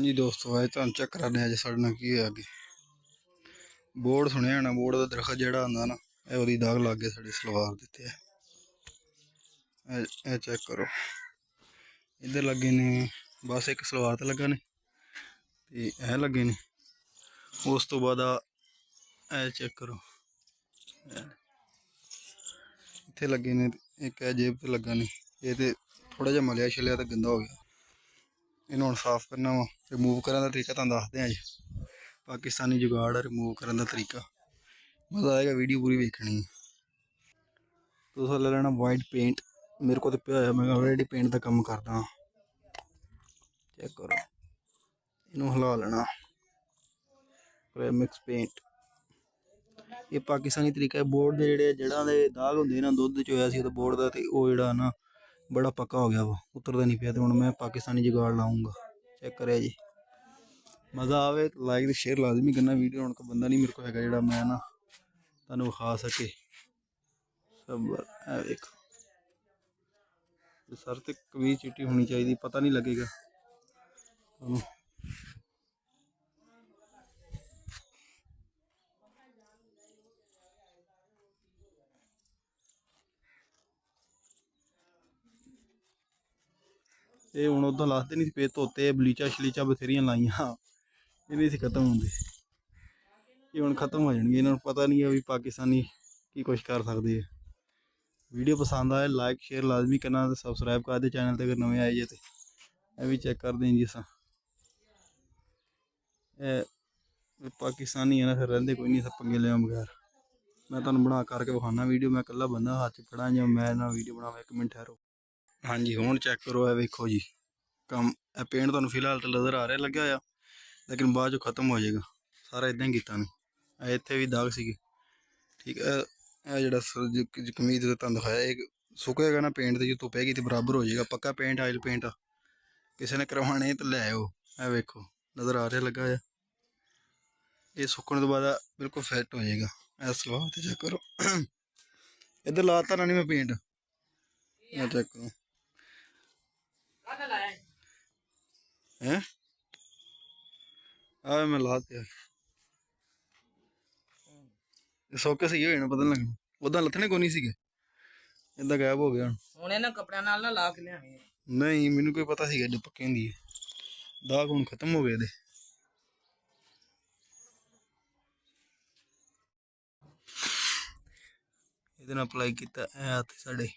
जी दोस्तों आज तुम चेक कराने अज साढ़े नाल की होया कि बोर्ड सुनिया ना बोर्ड का दरखत जोड़ा आंदा ना ये दाग लग गए साड़ी सलवार दिते है। चेक करो इधर लगे ने बस एक सलवार तो लगा ने ए लगे ने उस तो बाद चेक करो इतने लगे ने एक जेब तो लगा नहीं ये तो थोड़ा जहा मलिया छलिया तो गंदा हो गया। इन्हों हम साफ करना वा रिमूव करने का तरीका तुम दसते हैं अज पाकिस्तानी जुगाड़ रिमूव करने का तरीका मज़ा आएगा वीडियो पूरी देखनी है। तो ले लेना वाइट पेंट मेरे को तो पिया मैं ऑलरेडी पेंट का काम करदा हाँ। चेक करो इनू हिला लेना मिक्स पेंट ये पाकिस्तानी तरीका है। बोर्ड के जोड़े जड़ा के दाग होंगे ना दुध च होया सी तो बोर्ड का तो वो जोड़ा ना बड़ा पक्का हो गया वो उतरता नहीं पिया। तो हूँ मैं पाकिस्तानी जुगाड़ लाऊंगा चेक करे जी मज़ा आवे तो लाइक शेयर लाजमी करना वीडियो। हूँ कोई बंदा नहीं मेरे को है जोड़ा मैं ना तुहानू विखा सके सब देखो सर ते कमीज चिट्टी होनी चाहिए पता नहीं लगेगा। ये हूँ उदा लाते नहीं पे धोते बलीचा शलीचा बथेरिया लाइया ये नहीं खत्म होंगे ये हूँ खत्म हो जाएंगे। इन्होंने पता नहीं है भी पाकिस्तानी की कुछ कर सकते हैं। वीडियो पसंद आए लाइक शेयर लाजमी करना तो सबसक्राइब कर दे चैनल अगर नवे आए जे तो भी चेक कर दें जी अस पाकिस्तानी है ना फिर रहते कोई नहीं सब पंगे लिया बगैर। मैं तुम बना करके विखाना वीडियो मैं कला बंदा हाथ फड़ा जो मैं ना वीडियो बनावा एक मिनट ठहरो। हाँ जी हूँ चेक करो है वेखो जी कम पेंट तुम फिलहाल तो नज़र आ रहा लगे होया लेकिन बाद जो खत्म हो जाएगा सारा इदा ही किया नहीं इतने भी दाग सी ठीक है। जोड़ा कमीज तुम दिखाया एक सुकेगा ना पेंट जो धुपेगी तो बराबर हो जाएगा पक्का पेंट आयल पेंट किसी ने करवाने तो ले आओ। है वेखो नज़र आ रहा लगा है ये सुकने तो बाद बिल्कुल फिट हो जाएगा। ऐसा लो तो चेक करो इधर लाता ना नहीं मैं पेंट चेक करो है आ मैं ला दिया सौके सही हो जाना पता नहीं लगना उदा लथने को नहीं सी इदा गायब हो गया नहीं मैनू कोई पता सी जो पक्के होंगी दाग हूँ खत्म हो गए ये अप्लाई किया हथ साढ़े